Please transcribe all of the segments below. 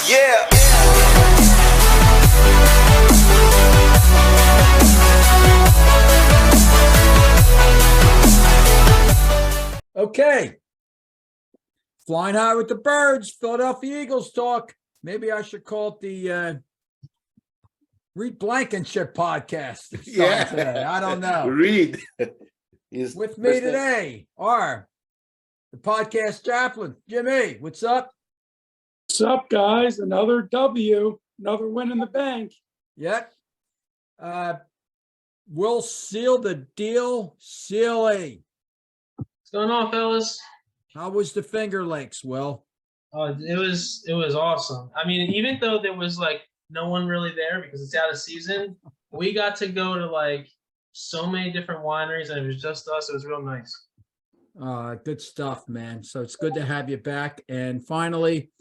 Yeah. Okay. Flying high with the birds, Philadelphia Eagles talk. Maybe I should call it the Reed Blankenship podcast. Yeah. Today. I don't know. Reed. With me today are the podcast chaplain, Jimmy. What's up? What's up, guys? Another W, another win in the bank. Yep. We'll seal the deal, Sealy. What's going on, fellas? How was the Finger Lakes, Will? It was awesome. I mean, even though there was like no one really there because it's out of season, we got to go to like so many different wineries, and it was just us. It was real nice. Good stuff, man. So it's good to have you back. And finally,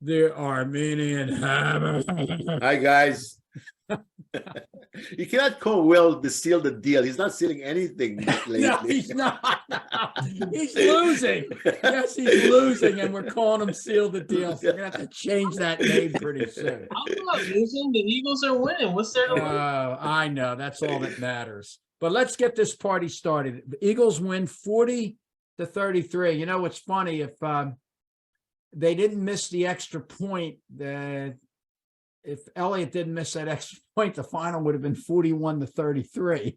the Armenian Hammer. Hi, guys. You cannot call Will to seal the deal. He's not sealing anything lately. No, he's not. He's losing. Yes, he's losing, and we're calling him seal the deal. So we're going to have to change that name pretty soon. I'm not losing. The Eagles are winning. What's there to lose? I know. That's all that matters. But let's get this party started. The Eagles win 40-33. You know what's funny? If they didn't miss the extra point, if Elliott didn't miss that extra point, the final would have been 41-33,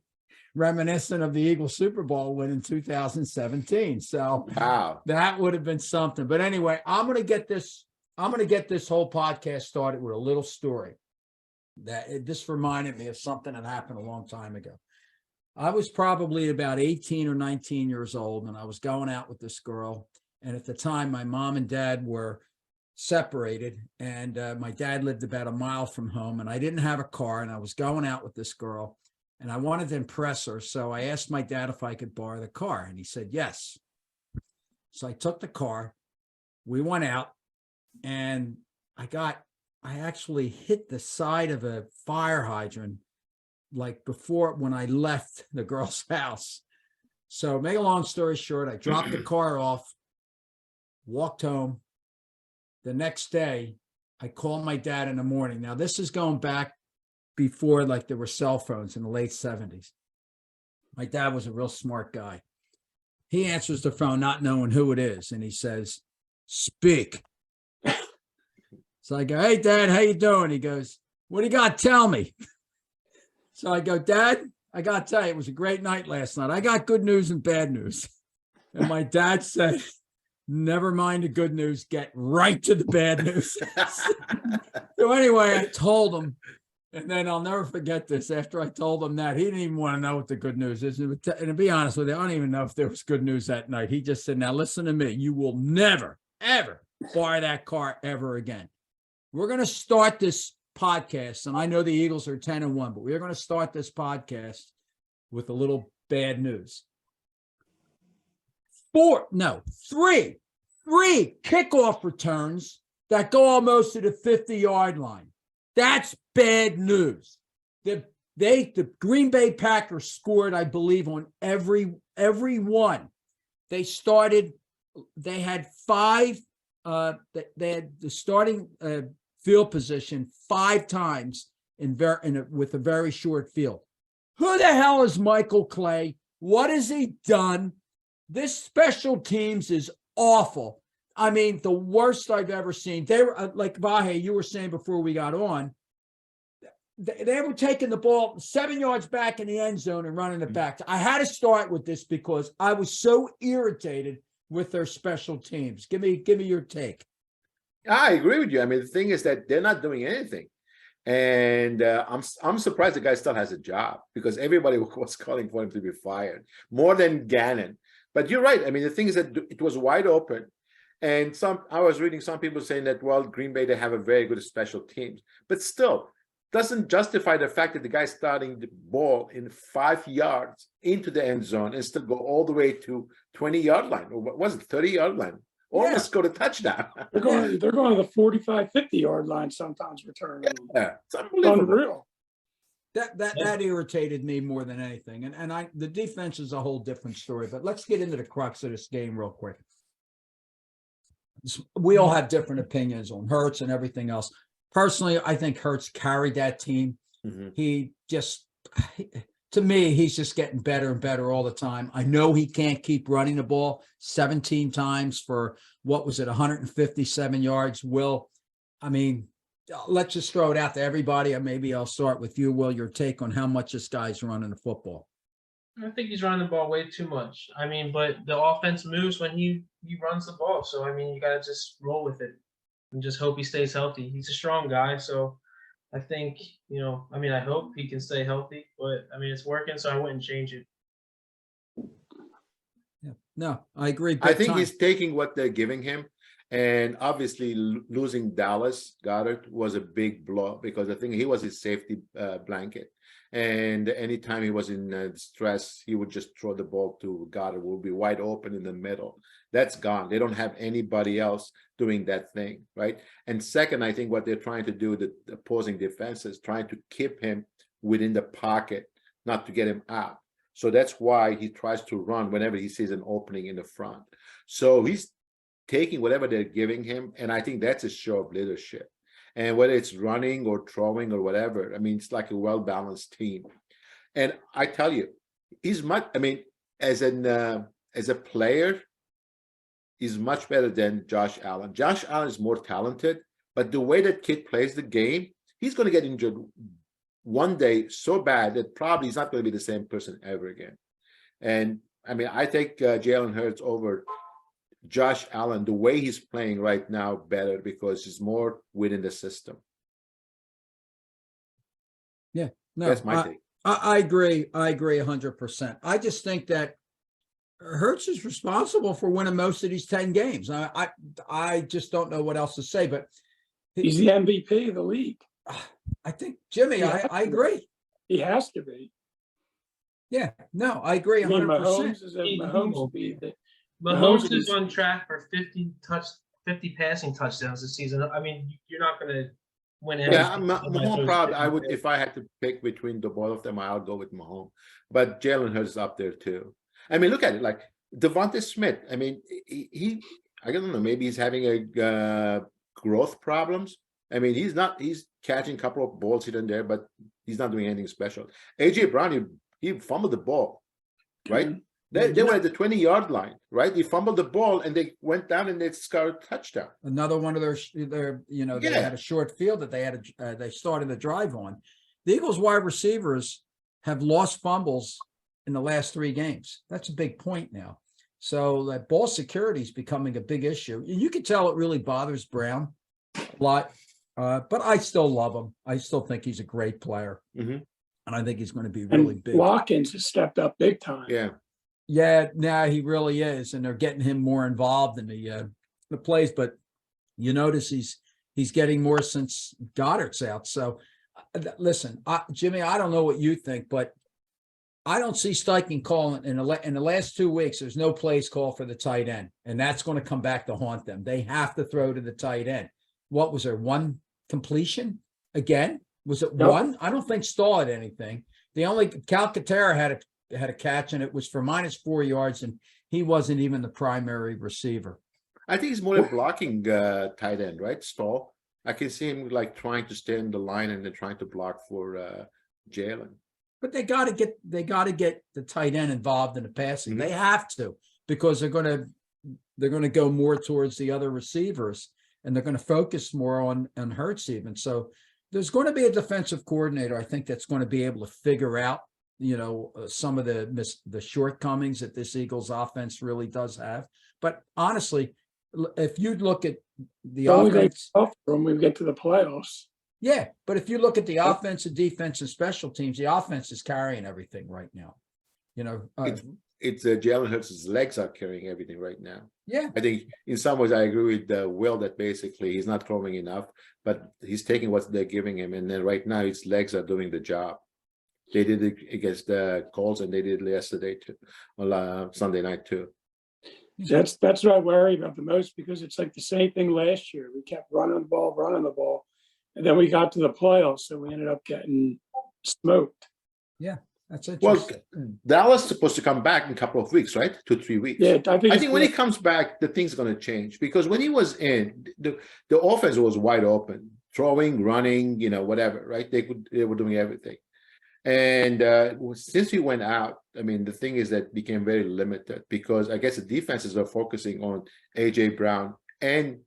reminiscent of the Eagles Super Bowl win in 2017. So Wow. that would have been something. But anyway, I'm going to get this whole podcast started with a little story this reminded me of something that happened a long time ago. I was probably about 18 or 19 years old, and I was going out with this girl. And at the time, my mom and dad were separated, and my dad lived about a mile from home, and I didn't have a car, and I was going out with this girl, and I wanted to impress her. So I asked my dad if I could borrow the car, and he said yes. So I took the car, we went out, and I actually hit the side of a fire hydrant like before when I left the girl's house. So make a long story short, I dropped the car off, walked home. The next day, I called my dad in the morning. Now, this is going back before like there were cell phones in the late 70s. My dad was a real smart guy. He answers the phone not knowing who it is, and he says, "Speak." So I go, "Hey, Dad, how you doing?" He goes, "What do you got? Tell me." So I go, "Dad, I got to tell you, it was a great night last night. I got good news and bad news." And my dad said, "Never mind the good news, get right to the bad news." So anyway, I told him, and then I'll never forget this. After I told him that, he didn't even want to know what the good news is. And to be honest with you, I don't even know if there was good news that night. He just said, "Now listen to me. You will never, ever borrow that car ever again. We're going to start this podcast, and I know the Eagles are 10-1, but we're going to start this podcast with a little bad news. Three kickoff returns that go almost to the 50-yard line. That's bad news. The Green Bay Packers scored, I believe, on every one. They had five. They had the starting field position 5 times with a very short field. Who the hell is Michael Clay? What has he done? This special teams is awful. I mean, the worst I've ever seen. They were like Vahe, you were saying before we got on. They were taking the ball 7 yards back in the end zone and running it back. I had to start with this because I was so irritated with their special teams. Give me your take. I agree with you. I mean, the thing is that they're not doing anything. And I'm surprised the guy still has a job because everybody was calling for him to be fired, more than Gannon. But you're right. I mean, the thing is that it was wide open. And I was reading some people saying that, well, Green Bay, they have a very good special teams. But still, doesn't justify the fact that the guy's starting the ball in 5 yards into the end zone and still go all the way to 20-yard line. Or what was it, 30-yard line? Almost go to touchdown. They're going to the 45, 50-yard line sometimes returning. Yeah, it's unbelievable. Unreal. That irritated me more than anything. And the defense is a whole different story. But let's get into the crux of this game real quick. we all have different opinions on Hurts and everything else. Personally, I think Hurts carried that team. Mhm. He just, to me, he's just getting better and better all the time. I know he can't keep running the ball 17 times for, what was it, 157 yards. Will, I mean, let's just throw it out to everybody. And maybe I'll start with you, Will, your take on how much this guy's running the football. I think he's running the ball way too much. I mean, but the offense moves when he runs the ball. So, I mean, you got to just roll with it and just hope he stays healthy. He's a strong guy. So I think, I mean, I hope he can stay healthy. But, I mean, it's working, so I wouldn't change it. Yeah, no, I agree. I think he's taking what they're giving him. And obviously losing Dallas Goddard was a big blow because I think he was his safety blanket. And anytime he was in stress, he would just throw the ball to Goddard, will be wide open in the middle. That's gone. They don't have anybody else doing that thing, right? And second, I think what they're trying to do, the opposing defense is trying to keep him within the pocket, not to get him out. So that's why he tries to run whenever he sees an opening in the front. So he's taking whatever they're giving him, and I think that's a show of leadership. And whether it's running or throwing or whatever, I mean, it's like a well-balanced team. And I tell you, he's much, I mean, as a player, he's much better than Josh Allen. Josh Allen is more talented, but the way that kid plays the game, he's going to get injured one day so bad that probably he's not going to be the same person ever again. And I mean, I take Jalen Hurts over Josh Allen, the way he's playing right now, better because he's more within the system. Yeah, no, that's my take. I agree. I agree 100%. I just think that Hurts is responsible for winning most of these 10 games. I just don't know what else to say, but he's the MVP of the league. I think, Jimmy, I agree. He has to be. Yeah, no, I agree 100%. Mahomes is on track for 50 passing touchdowns this season. I mean, you're not going to win anything. Yeah, Mahomes proud. I would, if I had to pick between the both of them, I'll go with Mahomes. But Jalen Hurts is up there too. I mean, look at it. Like Devonta Smith. I mean, he I don't know. Maybe he's having a growth problems. I mean, he's catching a couple of balls here and there, but he's not doing anything special. AJ Brown, he fumbled the ball, right? They were at the 20-yard line, right? He fumbled the ball and they went down and they scored a touchdown. Another one of their they had a short field that they started the drive on. The Eagles wide receivers have lost fumbles in the last 3 games. That's a big point now. So that ball security is becoming a big issue. You can tell it really bothers Brown a lot, but I still love him. I still think he's a great player. Mm-hmm. And I think he's going to be really big. Watkins has stepped up big time. Yeah. Yeah, now he really is, and they're getting him more involved in the plays. But you notice he's getting more since Goddard's out. So, listen, Jimmy, I don't know what you think, but I don't see Steichen calling in the last 2 weeks. There's no plays called for the tight end, and that's going to come back to haunt them. They have to throw to the tight end. What was there? 1 completion again? Was it 1? I don't think Stahl had anything. The only Calcaterra had a catch, and it was for -4 yards, and he wasn't even the primary receiver. I think he's more a blocking tight end, right? Stahl. I can see him like trying to stay in the line and then trying to block for Jalen. But they got to get the tight end involved in the passing. Mm-hmm. They have to, because they're going to go more towards the other receivers, and they're going to focus more on Hurts even. So there's going to be a defensive coordinator, I think, that's going to be able to figure out some of the shortcomings that this Eagles offense really does have. But honestly, if you look at the offense, when we get to the playoffs. Yeah, but if you look at the offense and defense and special teams, the offense is carrying everything right now. It's Jalen Hurts' legs are carrying everything right now. Yeah, I think in some ways I agree with Will that basically he's not throwing enough, but he's taking what they're giving him, and then right now his legs are doing the job. They did it against the Colts, and they did it yesterday too, on Sunday night too. That's what I worry about the most, because it's like the same thing last year. We kept running the ball, and then we got to the playoffs, so we ended up getting smoked. Yeah, That's Well, interesting. Dallas is supposed to come back in a couple of weeks, right? 2-3 weeks. Yeah, I think. I it's think when he good. comes back, the thing's going to change because when he was in, the offense was wide open, throwing, running, whatever, right? They were doing everything. And since he went out, I mean, the thing is that became very limited because I guess the defenses are focusing on AJ Brown and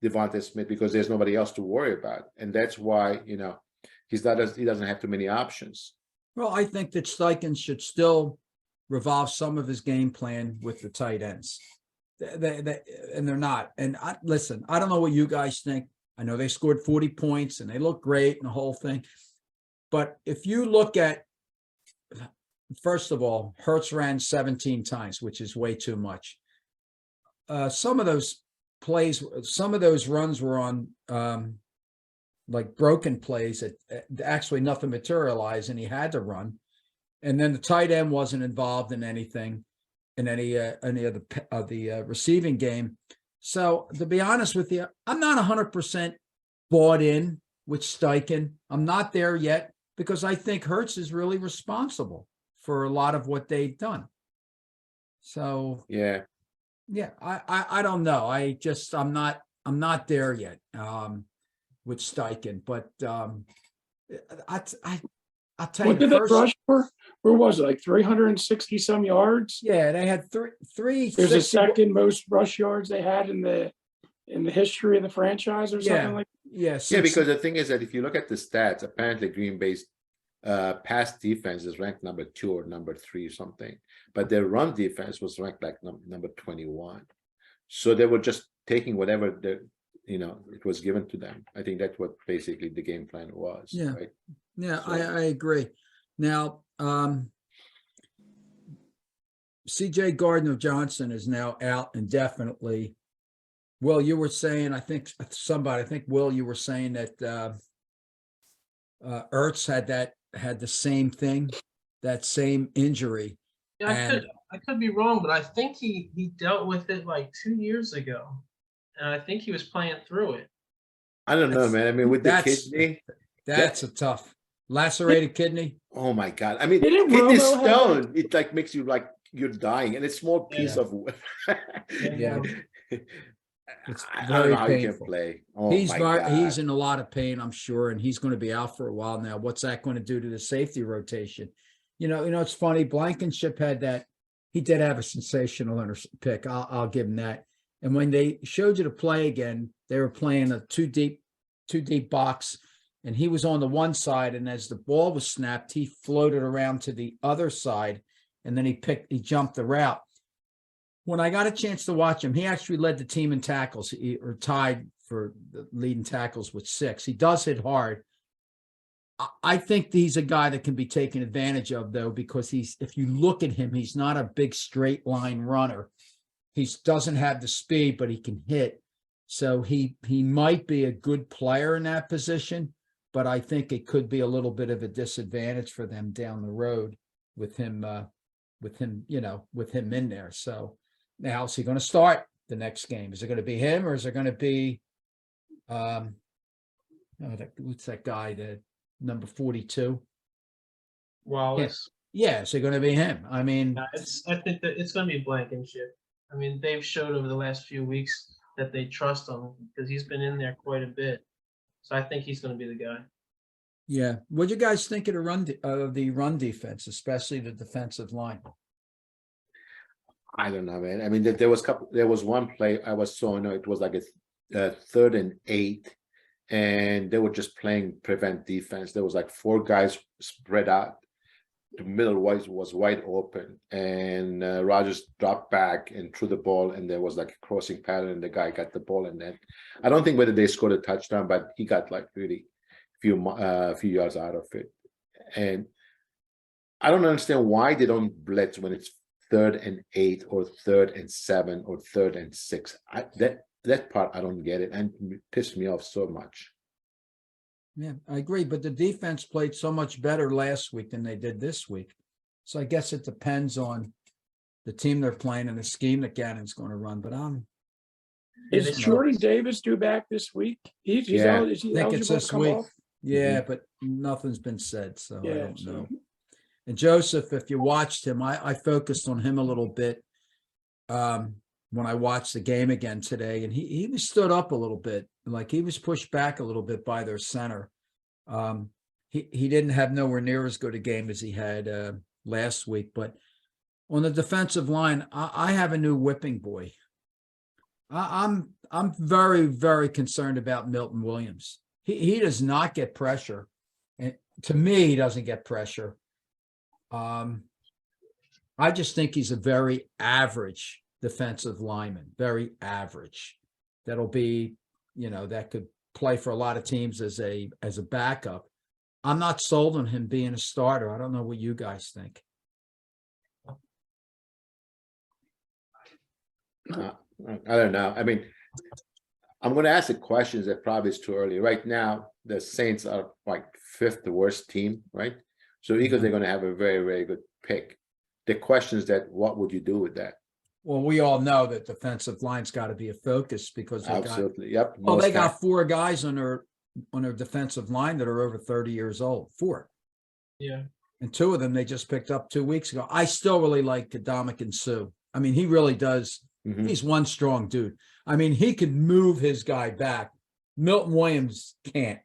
Devontae Smith because there's nobody else to worry about, and that's why he doesn't have too many options. Well, I think that Steichen should still revolve some of his game plan with the tight ends. And they're not. And listen, I don't know what you guys think. I know they scored 40 points and they look great and the whole thing. But if you look at, first of all, Hurts ran 17 times, which is way too much. Some of those plays, some of those runs were on like broken plays that actually nothing materialized and he had to run. And then the tight end wasn't involved in anything in any of the receiving game. So to be honest with you, I'm not 100% bought in with Steichen. I'm not there yet because I think Hurts is really responsible for a lot of what they've done. So Yeah, I don't know. I'm not there yet with Steichen, but I'll tell What you did they first. rush for? Where was it? Like 360 some yards? Yeah, they had three. There's the second most rush yards they had in the history of the franchise or something like Yeah, yeah. Because the thing is that if you look at the stats, apparently Green Bay's pass defense is ranked number 2 or number 3 or something, but their run defense was ranked like number 21. So they were just taking whatever it was given to them. I think that's what basically the game plan was. Yeah. Right? Yeah, So- I agree. Now, CJ Gardner-Johnson is now out indefinitely. Will, you were saying, I think Will, you were saying that Ertz had the same thing, that same injury. Yeah, I could be wrong, but I think he dealt with it like 2 years ago, and I think he was playing through it. I don't know, man. I mean, with the kidney, that's a tough lacerated kidney. oh my God. I mean, Didn't kidney Romo have stone, it like makes you like you're dying, and it's a small piece Yeah. of Yeah. It's I don't very know how you can painful. play. Oh He's my God. he's in a lot of pain, I'm sure, and he's going to be out for a while now. What's that going to do to the safety rotation? It's funny. Blankenship had that. He did have a sensational pick. I'll give him that. And when they showed you the play again, they were playing a two deep box, and he was on the one side. And as the ball was snapped, he floated around to the other side, and then he jumped the route. When I got a chance to watch him, he actually led the team in tackles, or tied for the leading tackles with 6. He does hit hard. I think he's a guy that can be taken advantage of, though, because if you look at him, he's not a big straight line runner. He doesn't have the speed, but he can hit. So he might be a good player in that position, but I think it could be a little bit of a disadvantage for them down the road with him in there. So now, is he going to start the next game? Is it going to be him, or is it going to be what's that guy, the number 42? Wallace. Yeah, is it going to be him? I mean, I think that it's going to be Blankenship. I mean, they've showed over the last few weeks that they trust him because he's been in there quite a bit. So I think he's going to be the guy. yeah. What do you guys think of the run defense, especially the defensive line? I don't know, man. I mean, there was one play I was so annoyed. It was like a 3rd and 8, and they were just playing prevent defense. There was like 4 guys spread out. The middle was wide open, and Rodgers dropped back and threw the ball, and there was like a crossing pattern, and the guy got the ball, and then I don't think whether they scored a touchdown, but he got like really few yards out of it. And I don't understand why they don't blitz when it's 3rd and 8 or 3rd and 7 or 3rd and 6. That part I don't get it, and it pissed me off so much. Yeah, I agree. But the defense played so much better last week than they did this week. So I guess it depends on the team they're playing and the scheme that Gannon's going to run. But Is Jordan Davis due back this week? Is he I think it's eligible this to come week. off? Yeah, but nothing's been said, so I Yeah, don't know. And Joseph, if you watched him, I focused on him a little bit when I watched the game again today, and he was stood up a little bit, like he was pushed back a little bit by their center. He didn't have nowhere near as good a game as he had last week, but on the defensive line, I have a new whipping boy. I'm very, very concerned about Milton Williams. He does not get pressure, and to me, he doesn't get pressure. I just think he's a very average defensive lineman, very average. That'll be, that could play for a lot of teams as a backup. I'm not sold on him being a starter. I don't know what you guys think. I don't know. I mean, I'm going to ask the questions that probably is too early. Right now, the Saints are like 5th worst team, right? So Eagles, they're going to have a very, very good pick. The question is that what would you do with that? Well, we all know that defensive line's got to be a focus because Absolutely. Yep. They got 4 guys on their defensive line that are over 30 years old. 4. Yeah. And 2 of them they just picked up 2 weeks ago. I still really like Dominican Sue. I mean, he really does. Mhm. He's one strong dude. I mean, he could move his guy back. Milton Williams can't.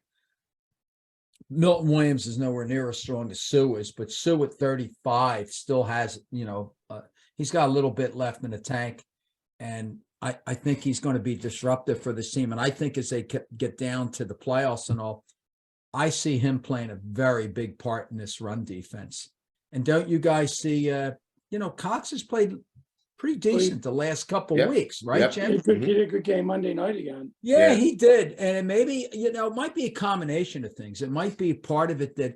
Milton Williams is nowhere near as strong as Sue is, but Sue at 35 still has, he's got a little bit left in the tank. And I think he's going to be disruptive for this team. And I think as they get down to the playoffs and all, I see him playing a very big part in this run defense. And don't you guys see, Cox has played pretty decent the last couple weeks, right, Jim? He did a good game Monday night again. Yeah, he did. And maybe, it might be a combination of things. It might be part of it that,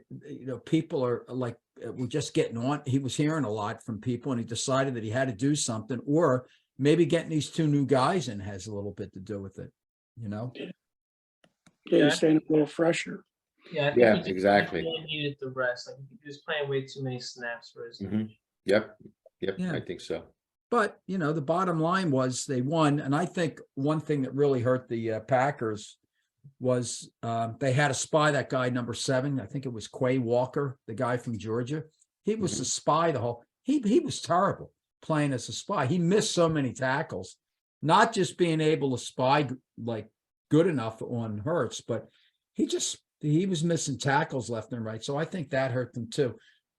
people are like, we're just getting on. He was hearing a lot from people and he decided that he had to do something, or maybe getting these 2 new guys in has a little bit to do with it, Yeah, he's staying a little fresher. Yeah, I think he exactly. really needed the rest. Like he was playing way too many snaps for his. Yep. Yeah. I think so. But, the bottom line was they won. And I think one thing that really hurt the Packers was they had to spy that guy, number 7. I think it was Quay Walker, the guy from Georgia. He was the spy the whole – he was terrible playing as a spy. He missed so many tackles, not just being able to spy like good enough on Hurts, but he was missing tackles left and right. So I think that hurt them too.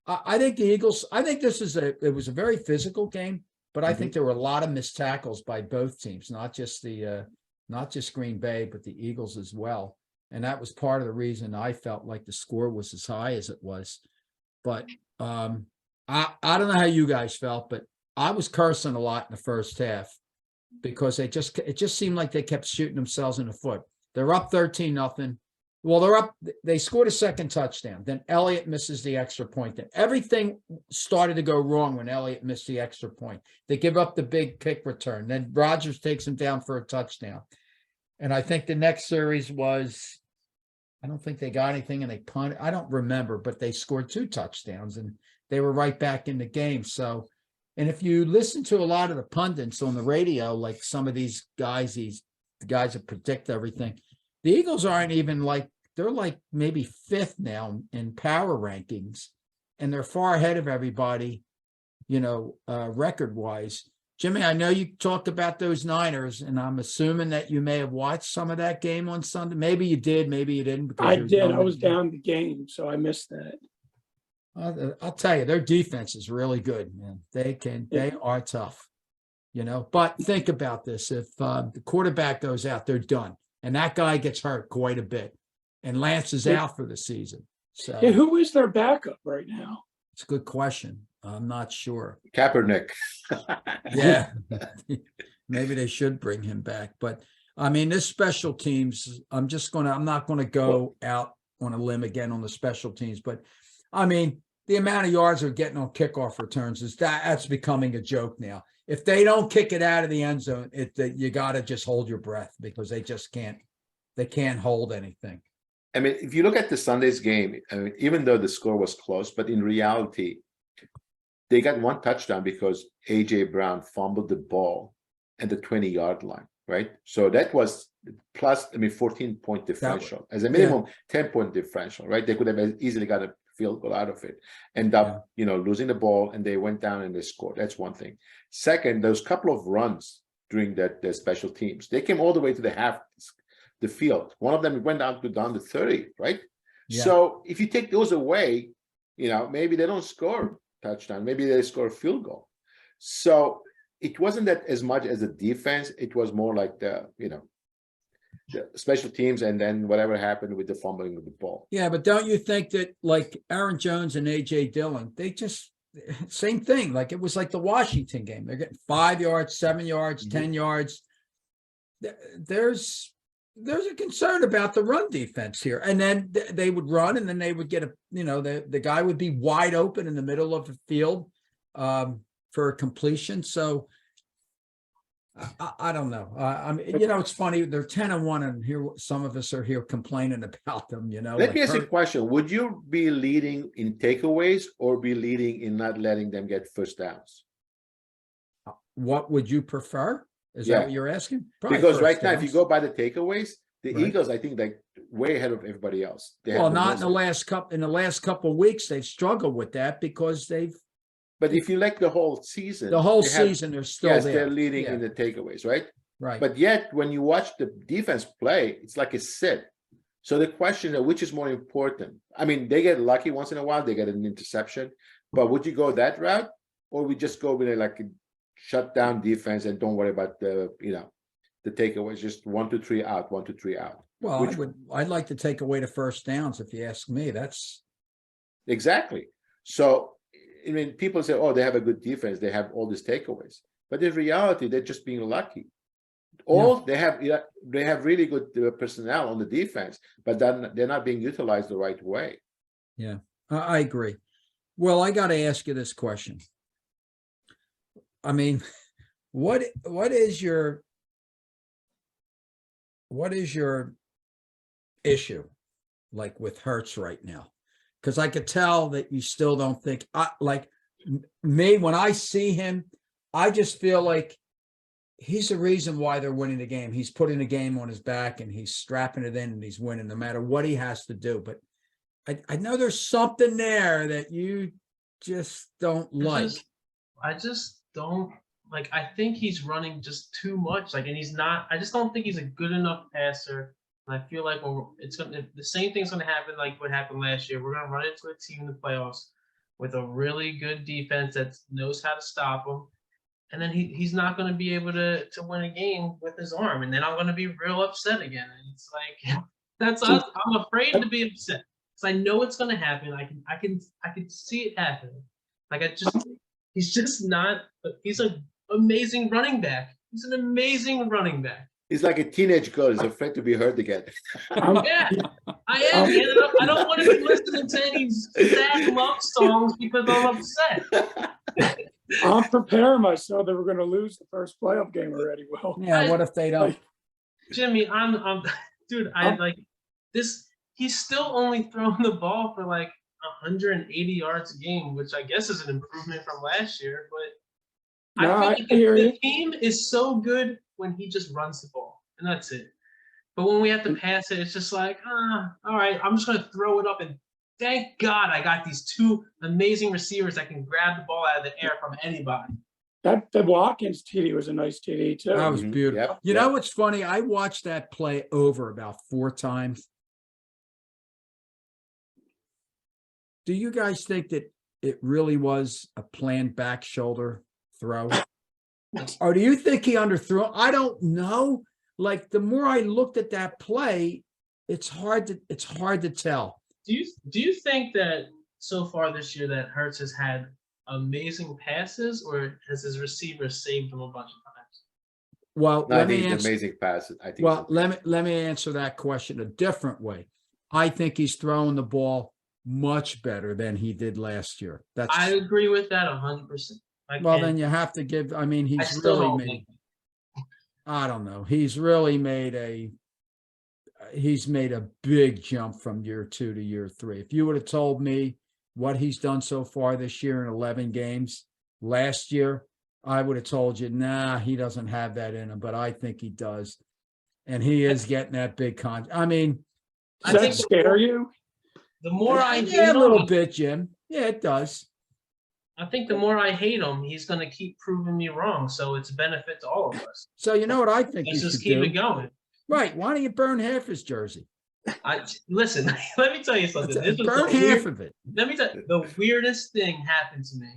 I think the Eagles – I think it was a very physical game. But I think there were a lot of missed tackles by both teams, not just Green Bay, but the Eagles as well. And that was part of the reason I felt like the score was as high as it was. But I don't know how you guys felt, but I was cursing a lot in the first half because it just seemed like they kept shooting themselves in the foot. They're up 13-0. Well, they scored a second touchdown. Then Elliott misses the extra point. Then everything started to go wrong when Elliott missed the extra point. They give up the big kick return. Then Rodgers takes him down for a touchdown. And I think the next series was, I don't think they got anything and they punted. I don't remember, but they scored 2 touchdowns and they were right back in the game. So, and if you listen to a lot of the pundits on the radio, like some of these guys, the guys that predict everything, the Eagles aren't even they're like maybe 5th now in power rankings, and they're far ahead of everybody, record-wise. Jimmy, I know you talked about those Niners, and I'm assuming that you may have watched some of that game on Sunday. Maybe you did, maybe you didn't. I did. I was down the game, so I missed that. I'll tell you, their defense is really good, man. They are tough, But think about this. If the quarterback goes out, they're done. And that guy gets hurt quite a bit. And Lance is out for the season. So who is their backup right now? It's a good question. I'm not sure. Kaepernick. Yeah. Maybe they should bring him back. But I mean, this special teams, I'm not going to go out on a limb again on the special teams. But I mean, the amount of yards they're getting on kickoff returns that's becoming a joke now. If they don't kick it out of the end zone, you got to just hold your breath because they just can't. They can't hold anything. I mean, if you look at the Sunday's game, I mean, even though the score was close, but in reality, they got 1 touchdown because A.J. Brown fumbled the ball at the 20-yard line, right? So that was plus, 14-point differential. As a minimum, 10-point differential, right? They could have easily got a field goal out of it. End up, losing the ball, and they went down and they scored. That's one thing. Second, those couple of runs during the special teams, they came all the way to the field. One of them went down to 30, right? Yeah. So if you take those away, maybe they don't score a touchdown. Maybe they score a field goal. So it wasn't that as much as a defense. It was more like the special teams, and then whatever happened with the fumbling of the ball. Yeah, but don't you think that like Aaron Jones and AJ Dillon, they just same thing. Like it was like the Washington game. They're getting 5 yards, 7 yards, 10 yards. There's a concern about the run defense here. And then they would run, and then they would get the guy would be wide open in the middle of the field for a completion. So I don't know. I mean, it's funny. They're 10-1, and here some of us are here complaining about them. Let me ask you a question: would you be leading in takeaways or be leading in not letting them get first downs? What would you prefer? Is that what you're asking? Probably because right now, if you go by the takeaways, the Eagles, I think, like way ahead of everybody else. Not in the last couple. In the last couple of weeks, they've struggled with that because they've. But if you like the whole season, they're still there. They're leading in the takeaways, right? Right. But yet, when you watch the defense play, it's like a sit. So the question is, which is more important? I mean, they get lucky once in a while; they get an interception. But would you go that route, or we just go with a shut down defense and don't worry about the takeaways? Just 1, 2, 3 out, 1, 2, 3 out. Well, I'd like to take away the first downs if you ask me. That's exactly. So. I mean, people say, "Oh, they have a good defense. They have all these takeaways," but in reality, they're just being lucky. They have really good personnel on the defense, but then they're not being utilized the right way. Yeah, I agree. Well, I got to ask you this question. I mean, what is your issue like with Hurts right now? Because I could tell that you still don't think like me. When I see him, I just feel like he's the reason why they're winning the game. He's putting the game on his back, and he's strapping it in, and he's winning no matter what he has to do. But I know there's something there that you just don't like. I just don't like. I think he's running just too much. And he's not. I just don't think he's a good enough passer. And I feel like the same thing's gonna happen like what happened last year. We're gonna run into a team in the playoffs with a really good defense that knows how to stop him, and then he's not gonna be able to win a game with his arm, and then I'm gonna be real upset again. And it's like I'm afraid to be upset because I know it's gonna happen. I can see it happening. He's just not. He's an amazing running back. He's an amazing running back. He's like a teenage girl who's afraid to be hurt again. Yeah, I am. I don't want to be listening to any sad love songs because I'm upset. I'm preparing myself that we're going to lose the first playoff game already. Well, yeah. What if they don't? Jimmy, I'm dude. I like this. He's still only throwing the ball for like 180 yards a game, which I guess is an improvement from last year. But I feel like the team is so good when he just runs the ball, and that's it. But when we have to pass it, it's just like, all right, I'm just going to throw it up, and thank God I got these two amazing receivers that can grab the ball out of the air from anybody. The Watkins TD was a nice TD, too. That was beautiful. Yep, you know what's funny? I watched that play over about 4 times. Do you guys think that it really was a planned back shoulder throw? Or do you think he underthrew? I don't know. Like the more I looked at that play, it's hard to tell. Do you think that so far this year that Hurts has had amazing passes, or has his receiver saved him a bunch of times? Well, I think it's amazing passes. I think. Well, let me answer that question a different way. I think he's throwing the ball much better than he did last year. I agree with that 100%. Well, then you have to give. I mean, he's really made. I don't know. He's really made a big jump from year 2 to year 3. If you would have told me what he's done so far this year in 11 games last year, I would have told you, nah, he doesn't have that in him. But I think he does, and he is getting that big I mean, does that scare you? the more I Yeah, hate a little him, bit, Jim. Yeah, it does. I think the more I hate him, he's going to keep proving me wrong. So it's a benefit to all of us. So you know what I think you Let's just should keep do? it going. Right. Why don't you burn half his jersey? Listen. Let me tell you something. This was Burn the half of it. Let me tell you, the weirdest thing happened to me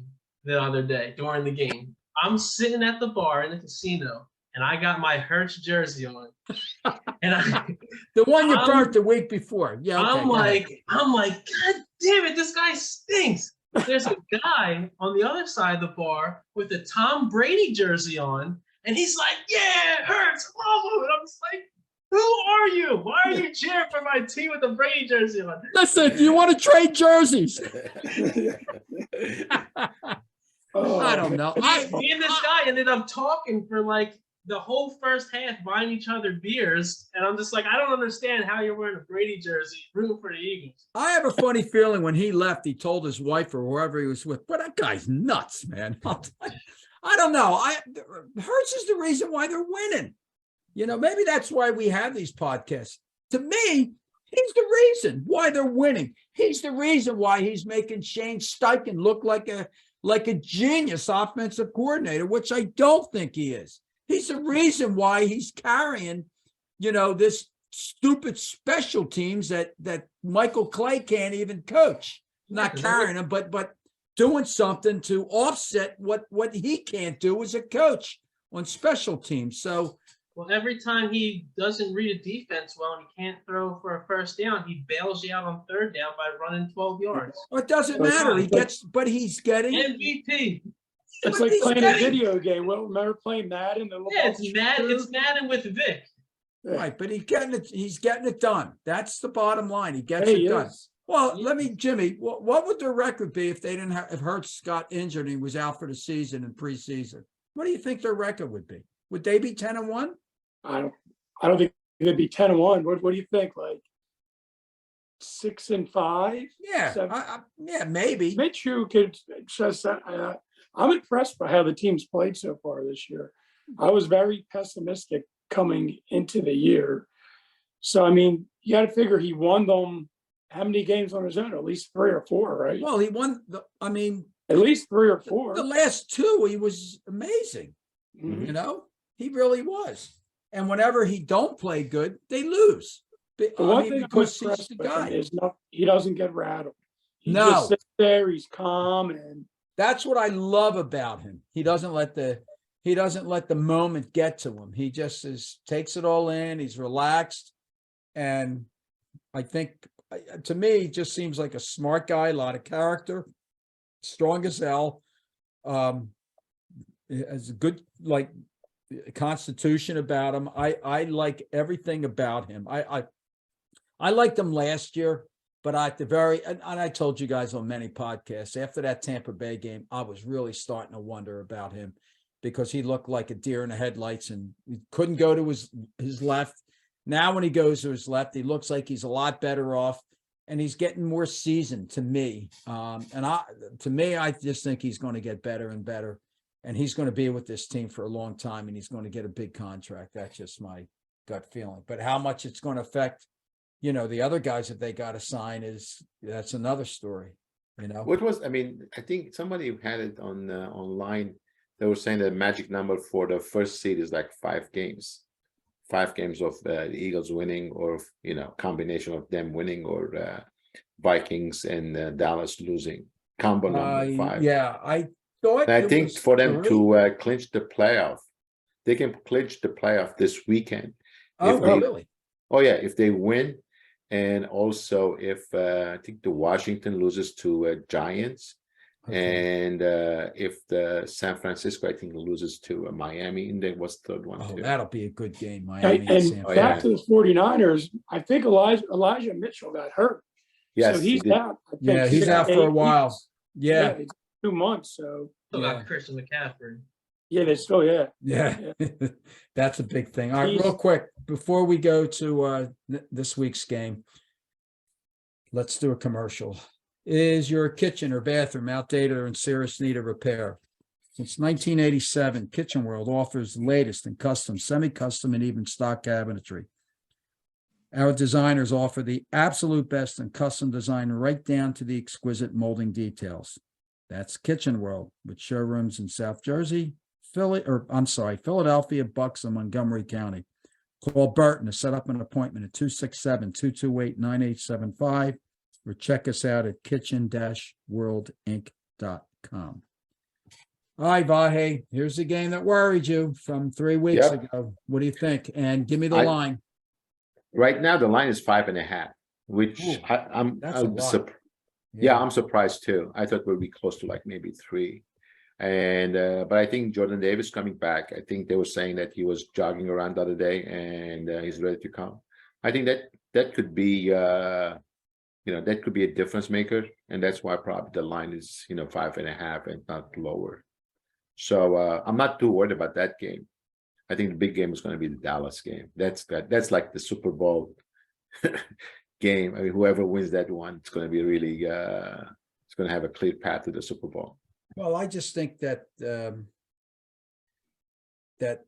the other day during the game. I'm sitting at the bar in the casino, and I got my Hurts jersey on, and The one you I'm- burnt the week before. Yeah, okay. I'm go ahead. like, God damn it, this guy stinks. There's a guy on the other side of the bar with a Tom Brady jersey on, and he's like, yeah, Hurts, oh, and I'm just like, who are you? Why are you cheering for my team with a Brady jersey on? Listen, you want to trade jerseys? Oh, I don't know. Me and this guy ended up talking for like the whole first half, buying each other beers, and I'm just like, I don't understand how you're wearing a Brady jersey, rooting for the Eagles. I have a funny feeling when he left, he told his wife or whoever he was with, "But that guy's nuts, man." I don't know. Hurts is the reason why they're winning. You know, maybe that's why we have these podcasts. To me, he's the reason why they're winning. He's the reason why he's making Shane Steichen look like a genius offensive coordinator, which I don't think he is. He's the reason why he's carrying, you know, this stupid special teams that Michael Clay can't even coach. Not carrying them, but doing something to offset what he can't do as a coach on special teams. So, well, every time he doesn't read a defense well and he can't throw for a first down, he bails you out on third down by running 12 yards. it doesn't matter. He's getting MVP. it's like playing a video game. Well, remember playing Madden? Yeah, it's Madden with Vic. right, but he's getting it done. That's the bottom line. He gets it done. Well, Jimmy, what would their record be if they didn't have, if Hurts got injured and he was out for the season and preseason? What do you think their record would be? Would they be 10-1? I don't think it'd be 10-1. What do you think? Like 6-5? Yeah, yeah, maybe. Minshew could just. I'm impressed by how the team's played so far this year. I was very pessimistic coming into the year. So I mean, you got to figure he won them. How many games on his own? At least 3 or 4, right? Well, he won. At least 3 or 4. The last 2, he was amazing. Mhm. You know, he really was. And whenever he don't play good, they lose. The one thing I'm because he's impressed the with him guy. is he doesn't get rattled. He No. just sits there. He's calm and That's what I love about him. He doesn't let the moment get to him. He just takes it all in. He's relaxed. And I think to me, he just seems like a smart guy, a lot of character, strong as hell. Has a good constitution about him. I like everything about him. I liked him last year. But at the and I told you guys on many podcasts, after that Tampa Bay game, I was really starting to wonder about him because he looked like a deer in the headlights and he couldn't go to his left. Now when he goes to his left, he looks like he's a lot better off and he's getting more seasoned to me. I just think he's going to get better and better. And he's going to be with this team for a long time and he's going to get a big contract. That's just my gut feeling. But how much it's going to affect the other guys that they got to sign that's another story, I think somebody had it on online. They were saying the magic number for the first seed is like 5 games. 5 games of the Eagles winning or, combination of them winning or Vikings and Dallas losing. Combo number 5. Yeah, I thought. And I think for them to clinch the playoff, they can clinch the playoff this weekend. Really? Oh, yeah, if they win. And also, if I think the Washington loses to Giants, and if the San Francisco, I think, loses to Miami, and then what's the third one? Oh, too? that'll be a good game, Miami. And back to the 49ers, I think Elijah Mitchell got hurt. Yes, so he's out. I think Yeah, he's out for a while. weeks. Yeah. It's 2 months. So Still got Christian McCaffrey. yeah, they still Yeah. That's a big thing. All right, real quick, before we go to this week's game, let's do a commercial. Is your kitchen or bathroom outdated or in serious need of repair? Since 1987, Kitchen World offers the latest in custom, semi-custom, and even stock cabinetry. Our designers offer the absolute best in custom design right down to the exquisite molding details. That's Kitchen World, with showrooms in South Jersey, Philadelphia, Bucks, and Montgomery County. Call Burton to set up an appointment at 267-228-9875 or check us out at kitchen-worldinc.com. All right, Vahe, here's the game that worried you from 3 weeks Yep. ago. What do you think? And give me the I- line. Right now, the line is 5.5, which Ooh, I'm that's a lot. yeah, I'm surprised too. I thought we'd be close to like maybe 3. And but I think Jordan Davis coming back. I think they were saying that he was jogging around the other day and he's ready to come. I think that could be that could be a difference maker, and that's why probably the line is 5.5 and not lower. So I'm not too worried about that game. I think the big game is going to be the Dallas game. That's like the Super Bowl game. I mean, whoever wins that one, it's going to be really it's going to have a clear path to the Super Bowl. Well, I just think that that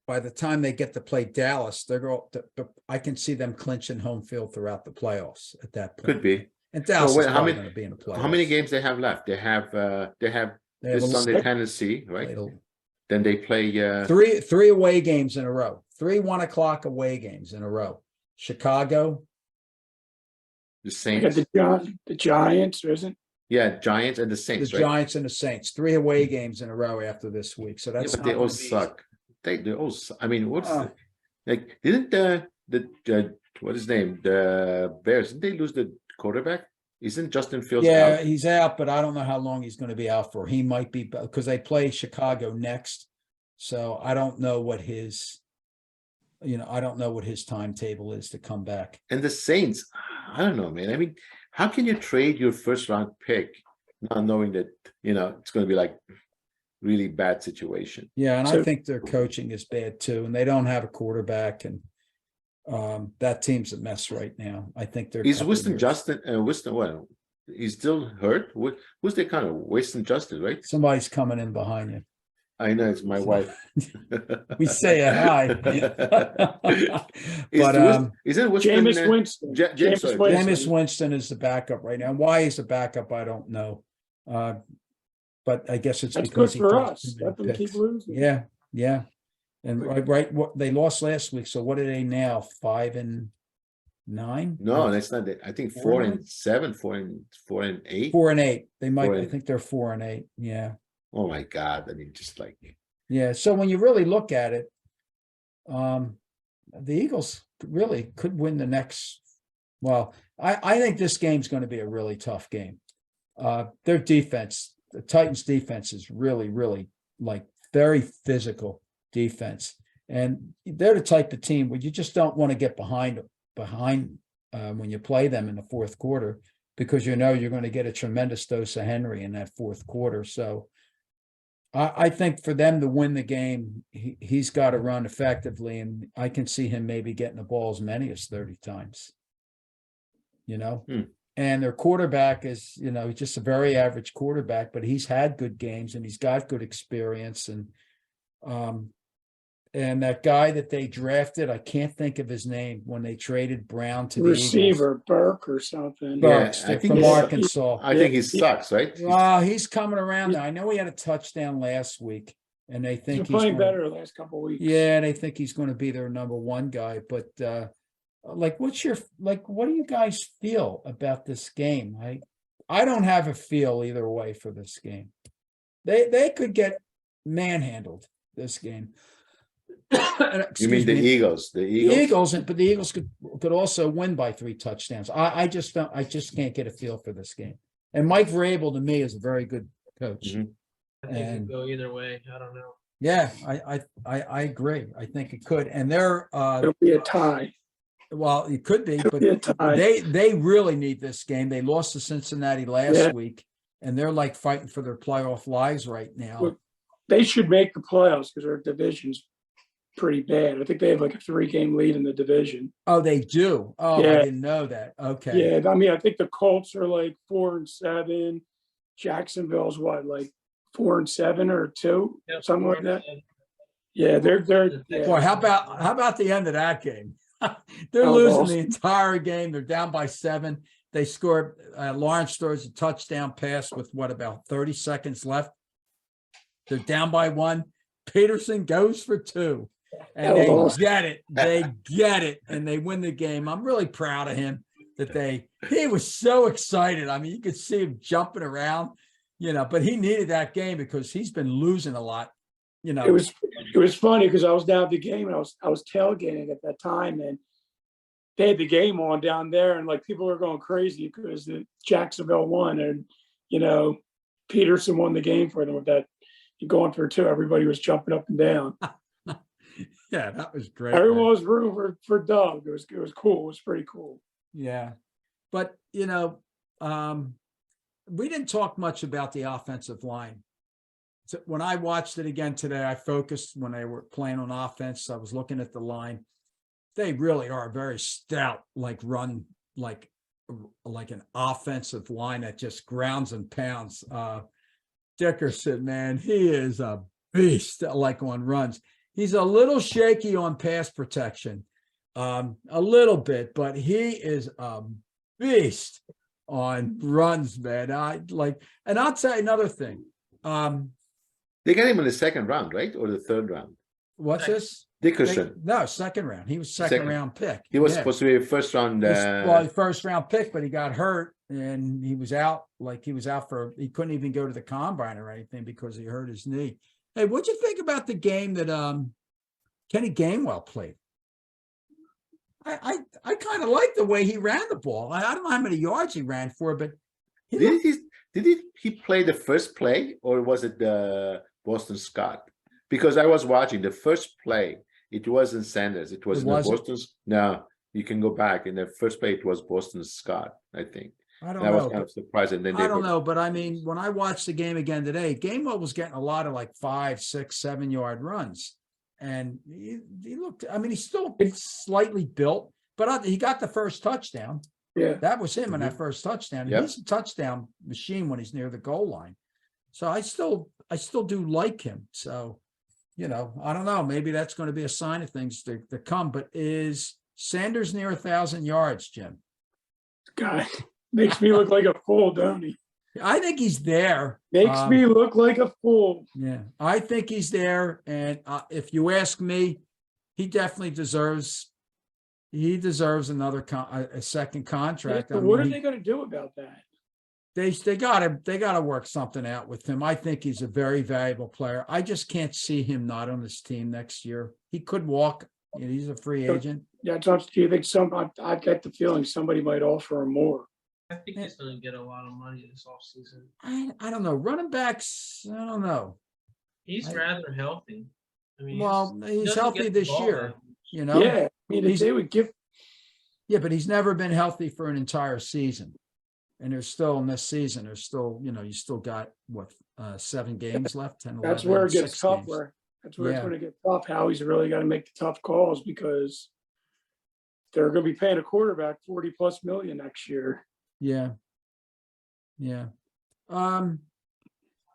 by the time they get to play Dallas, I can see them clinching home field throughout the playoffs at that point. Could be. And Dallas wait, is how probably many- going to be in the playoffs. How many games they have left? They have They have this a Sunday Tennessee, right? little- Then they play three away games in a row. 3 1:00 away games in a row. Chicago. the I got Saints. the Giants, isn't? Yeah, Giants and the The Saints, right? Giants and the Saints, 3 away games in a row after this week. So Yeah, that's but they not all gonna be- suck. They all. I mean, what's Oh. like? Didn't what is his name? The Bears, didn't they lose the quarterback? Isn't Justin Fields Yeah, out? he's out, but I don't know how long he's going to be out for. He might be because they play Chicago next. So I don't know what his timetable is to come back. And the Saints, I don't know, man. I mean, how can you trade your first round pick not knowing that it's going to be like really bad situation? Yeah, and I So- think their coaching is bad too, and they don't have a quarterback, and that team's a mess right now. I think they're. Is Winston well? He's still hurt. Who's the kind of Winston Justin, right? Somebody's coming in behind you. I know it's my wife. We say a hi. But Isn't Winston? Jameis Winston. James Jameis Winston. Jameis Winston is the backup right now. Why he's the backup, I don't know. But I guess it's That's because good he for throws us. too many Let them keep picks. losing. Yeah. And right, what they lost last week. So what are they now? 5-9? No, that's not it. I think 4-7, 4-8. 4-8. They might. I 4-8. think they're 4-8. Yeah. Oh my God! I mean, just like Yeah. So when you really look at it, the Eagles really could win the next. Well, I think this game's going to be a really tough game. Their defense, the Titans' defense, is really, really like very physical defense, and they're the type of team where you just don't want to get behind when you play them in the fourth quarter, because you're going to get a tremendous dose of Henry in that fourth quarter. So I think for them to win the game, he's got to run effectively, and I can see him maybe getting the ball as many as 30 times. And their quarterback is, just a very average quarterback, but he's had good games and he's got good experience. And that guy that they drafted, I can't think of his name, when they traded Brown to the Receiver Burke or something. Yeah, Burks I think from he's- Arkansas. I think he Yeah. sucks, right? Well, he's coming around now. I know he had a touchdown last week, and they He's think been playing gonna- better the last couple of weeks. Yeah, they think he's going to be their number one guy. But what do you guys feel about this game? I don't have a feel either way for this game. They could get manhandled this game. You mean the Eagles? The Eagles? But the Eagles could also win by 3 touchdowns. I just can't get a feel for this game. And Mike Vrabel to me is a very good coach. Mhm. I think it And- could go either way. I don't know. Yeah, I agree. I think it could. And they're It'll be a tie. well, it could be, It'll but be a tie. they really need this game. They lost to Cincinnati last Yeah. week, and they're like fighting for their playoff lives right now. Well, They should make the playoffs because their division's pretty bad. I think they have like a 3-game lead in the division. Oh, they do. Oh, I Yeah. didn't know that. Okay. Yeah, I mean, I think the Colts are like 4-7. Jacksonville's what, like 4-7 or 2, Yep, something like that. and Yeah, they're Boy, how about the end of that game? They're That was losing awesome. the entire game. They're down by 7. They scored. Lawrence throws a touchdown pass with about 30 seconds left. They're down by 1. Peterson goes for 2, and That was they awesome. get it. They get it, and they win the game. I'm really proud of him that he was so excited. I mean, you could see him jumping around, but he needed that game because he's been losing a lot, It was funny because I was down at the game and I was tailgating at that time, and they had the game on down there, and like people were going crazy because the Jacksonville won, and Peterson won the game for them with that going for 2. Everybody was jumping up and down. Yeah, that was great. Everyone Man. was rooting for Doug. It was cool. It was pretty cool. Yeah. But, we didn't talk much about the offensive line. So when I watched it again today, I focused when they were playing on offense. I was looking at the line. They really are very stout, like an offensive line that just grounds and pounds. Dickerson, man, he is a beast, like on runs. He's a little shaky on pass protection, a little bit, but he is a beast on runs, man. And I'll tell you another thing. They got him in the 2nd round, right? Or the 3rd round? What's this? Dickerson. No, 2nd round. He was second round pick. He was supposed to be a 1st round. First round pick, but he got hurt and he was out. He couldn't even go to the combine or anything because he hurt his knee. Hey, what'd you think about the game that Kenny Gainwell played? I kind of like the way he ran the ball. I don't know how many yards he ran for, but Did he play the first play, or was it the Boston Scott? Because I was watching the first play. It wasn't Sanders. It was Boston. No, you can go back. In the first play, it was Boston Scott, I think. I don't know. I was kind of surprised. And then I don't know, but I mean, when I watched the game again today, Gainwell was getting a lot of 5, 6, 7 yard runs. And he looked, I mean, he's still slightly built, but he got the first touchdown. Yeah. That was him in that first touchdown. Yep. He's a touchdown machine when he's near the goal line. So I still do like him. So, I don't know. Maybe that's going to be a sign of things to come. But is Sanders near 1,000 yards, Jim? God, makes me look like a fool, don't he? I think he's there. Makes me look like a fool. Yeah, I think he's there. And if you ask me, he definitely deserves. He deserves another a second contract. But what are they going to do about that? They got to work something out with him. I think he's a very valuable player. I just can't see him not on this team next year. He could walk. He's a free agent. Yeah, do you think I've got the feeling somebody might offer him more. I think he's going to get a lot of money this offseason. I don't know. Running backs, I don't know. He's rather healthy. I mean, he's healthy this year. Yeah, I mean, if they would give. Yeah, but he's never been healthy for an entire season. And there's still in this season, you still got 7 games left. 10, 11, that's where it gets tough. Games. That's where it's going to get tough. Howie's really got to make the tough calls because they're going to be paying a quarterback $40+ million next year. Yeah. Yeah.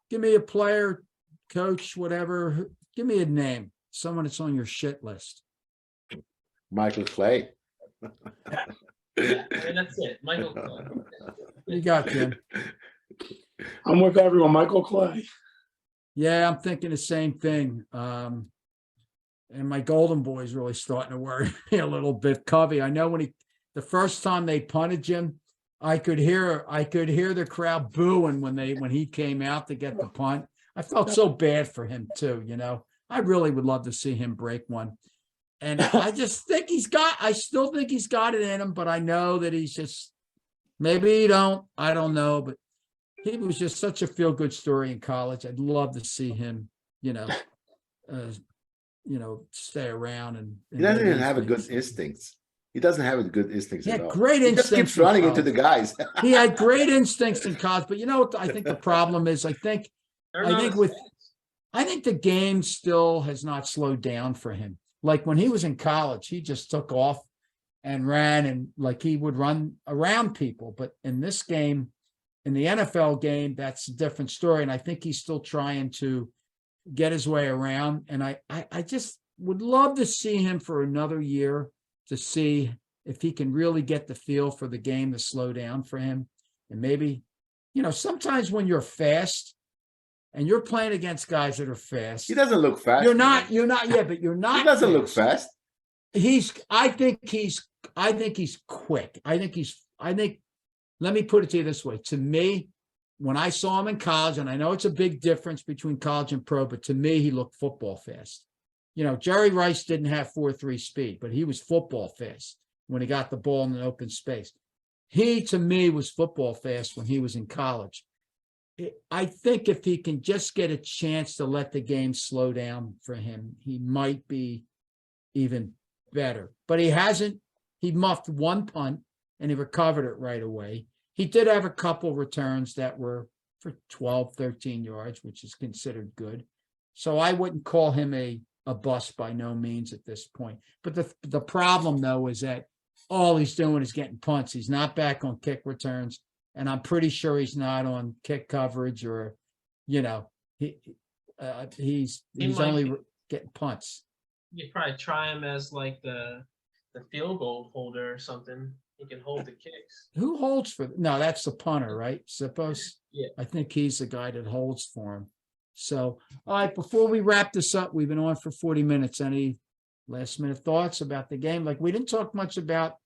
Give me a player, coach, whatever. Give me a name. Someone that's on your shit list. Michael Clay. Yeah, I mean, that's it. Michael Clay. You got Jim. I'm with everyone. Michael Clay. Yeah, I'm thinking the same thing. And my Golden Boy's really starting to worry me a little bit. Covey, I know the first time they punted Jim, I could hear the crowd booing when he came out to get the punt. I felt so bad for him too. I really would love to see him break one. And I just think I still think he's got it in him, but I know that he's just, maybe he don't, I don't know, but he was just such a feel-good story in college. I'd love to see him, stay around and he doesn't even have a good instincts. He doesn't have a good instincts at all. Great he instincts. Just keeps running into the guys. He had great instincts in college, but what I think the problem is? I think the game still has not slowed down for him. Like when he was in college, he just took off and ran, and he would run around people. But in this game, in the NFL game, that's a different story. And I think he's still trying to get his way around. And I just would love to see him for another year to see if he can really get the feel for the game to slow down for him. And maybe, sometimes when you're fast and you're playing against guys that are fast, He doesn't look fast. you're man. not, yeah, but you're not. He doesn't look fast. fast. I think he's quick. Let me put it to you this way. To me, when I saw him in college, and I know it's a big difference between college and pro, but to me, he looked football fast. Jerry Rice didn't have 4.3 speed, but he was football fast when he got the ball in an open space. He, to me, was football fast when he was in college. I think if he can just get a chance to let the game slow down for him, he might be even better. But he hasn't. He muffed one punt and he recovered it right away. He did have a couple returns that were for 12, 13 yards, which is considered good. So I wouldn't call him a bust by no means at this point. But the problem, though, is that all he's doing is getting punts. He's not back on kick returns. And I'm pretty sure he's not on kick coverage or, he's only getting punts. You probably try him as like the field goal holder or something. He can hold the kicks. Who holds for? No, that's the punter, right? Sippos? Yeah. I think he's the guy that holds for him. So, all right, before we wrap this up, we've been on for 40 minutes. Any last minute thoughts about the game? Like, we didn't talk much about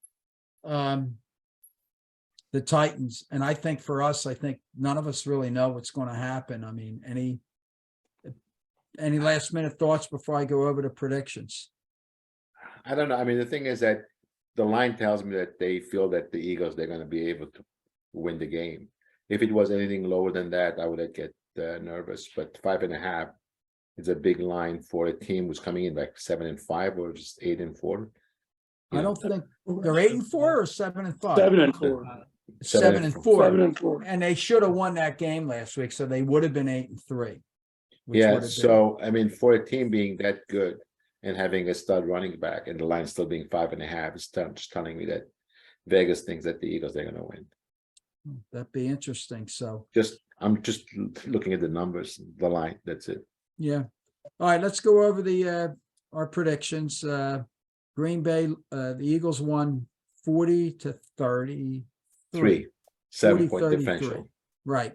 the Titans. And I think for us, none of us really know what's going to happen. I mean, any last minute thoughts before I go over to predictions? I don't know. I mean, the thing is that the line tells me that they feel that the Eagles, they're going to be able to win the game. If it was anything lower than that, I would get nervous. But 5.5 is a big line for a team who's coming in like 7-5 or just 8-4. I don't think they're 8-4 or 7-5. 7-4. 7-4. 7-4. And they should have won that game last week, so they would have been 8-3. Yeah. So I mean, for a team being that good and having a stud running back and the line still being 5.5, it's just telling me that Vegas thinks that the Eagles, they're going to win. That'd be interesting. So I'm just looking at the numbers, the line. That's it. yeah. All right, let's go over our predictions. Green Bay, the Eagles won 40-30. 7-point differential. Right.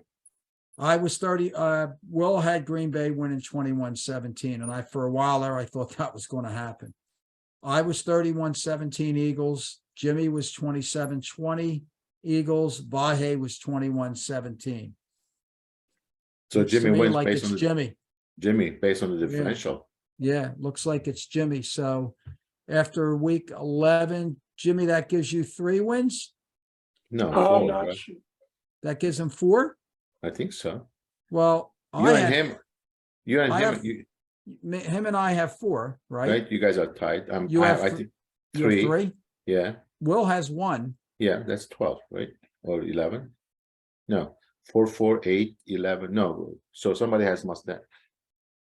I was 30. Will had Green Bay winning 21-17. And for a while there, I thought that was going to happen. I was 31-17 Eagles. Jimmy was 27-20 Eagles. Vahe was 21-17. So Jimmy wins like based on Jimmy based on the differential. Yeah, looks like it's Jimmy. So after week 11, Jimmy, that gives you 3 wins? No, I'm 4, not right? sure. That gives him 4? I think so. Well, You and him, him and I have 4, right? right? You guys are tied. I think You have 3. 3? Yeah. Will has 1. Yeah, that's 12, right? Or 11? No, 4, 4, 8, 11. No, so somebody must have.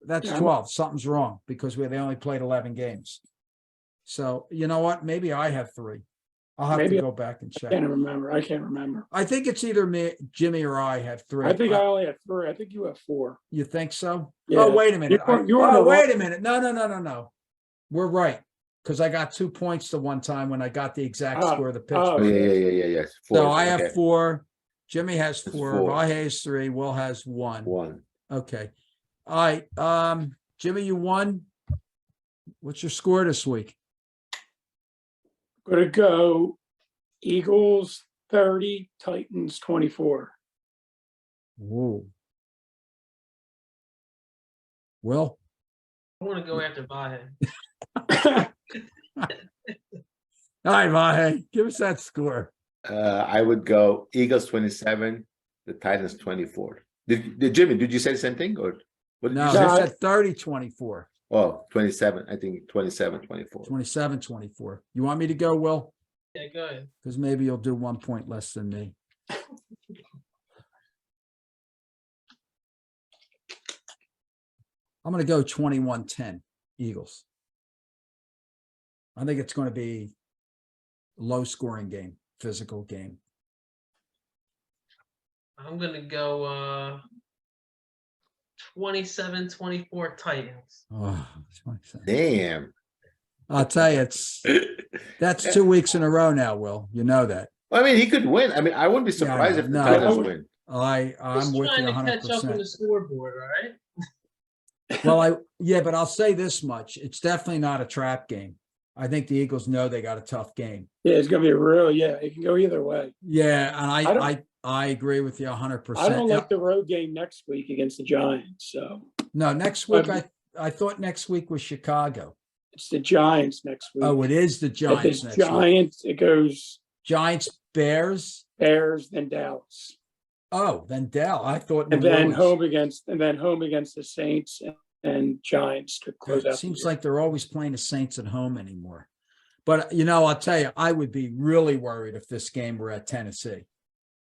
That's Yeah. 12. Something's wrong because they only played 11 games. So you know what? Maybe I have 3. I'll have Maybe to go back and I check. can't remember. I think it's either me, Jimmy, or I have 3. I think I only have 3. I think you have 4. You think so? Yeah. Oh, wait a minute. You are Wait a minute. No. We're right. Because I got 2 points to one time when I got the exact score of the pitch. Oh, yeah. 4. So I have okay. 4. Jimmy has That's 4. 4. Vahe has 3. Will has 1. 1. Okay. All right. Jimmy, you won. What's your score this week? Gonna go Eagles 30, Titans 24. Whoa. Well, I want to go after Vahe. all right, Vahe, give us that score. I would go Eagles 27, the Titans 24. Did Jimmy, did you say the same thing? Or what did No, you he say? said 30-24. Oh, 27. I think 27, 24. 27-24. You want me to go, Will? Yeah, go ahead. Because maybe you'll do 1 point less than me. I'm going to go 21-10 Eagles. I think it's going to be a low scoring game, physical game. I'm going to go 27-24 Titans. Oh, 27. Damn. I'll tell you, that's 2 weeks in a row now, Will. You know that. I mean, he could win. I mean, I wouldn't be Yeah, I surprised know. if the No, Titans no. win. I'm Just with you trying to catch up on 100%. the scoreboard, all right? Well, but I'll say this much: it's definitely not a trap game. I think the Eagles know they got a tough game. Yeah, it's gonna be it can go either way. Yeah, and I don't- I agree with you I 100%. don't like the road game next week against the Giants. So No, next week I thought next week was Chicago. it's the Giants next week. Oh, it is the If Giants it's next week. Giants, it goes Giants, Bears. Bears, then Dallas, Oh, then Dell. I thought New and then Orleans. home against the Saints and Giants to close It out. seems the year. like they're always playing the Saints at home anymore. But I'll tell you, I would be really worried if this game were at Tennessee.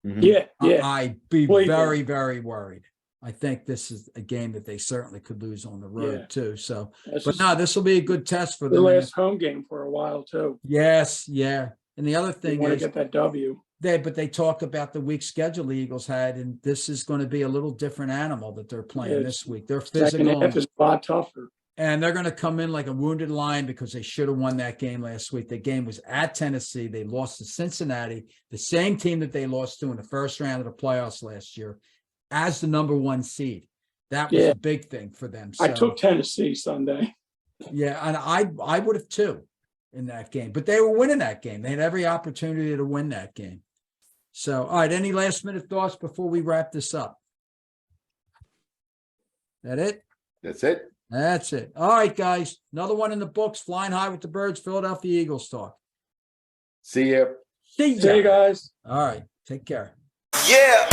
Mhm. Yeah, yeah. I'd be Completely. very, very worried. I think this is a game that they certainly could lose on the road Yeah. too. So, That's but just no, this will be a good test for the them. last home game for a while too. Yes, yeah. And the other They thing want to is get that W. they talk about the weak schedule the Eagles had, and this is going to be a little different animal that they're playing Yeah, this week. They're Second physical. half is a lot tougher. And they're going to come in like a wounded lion because they should have won that game last week. The game was at Tennessee. They lost to Cincinnati, the same team that they lost to in the first round of the playoffs last year, as the number 1 seed. That was Yeah. a big thing for them. I So, took Tennessee Sunday. yeah, and I would have too in that game. But they were winning that game. They had every opportunity to win that game. So, all right, any last minute thoughts before we wrap this up? That it? That's it. That's it. All right, guys. Another one in the books. Flying High with the Birds, Philadelphia Eagles talk. See ya. See See you ya. guys. All right. Take care. Yeah.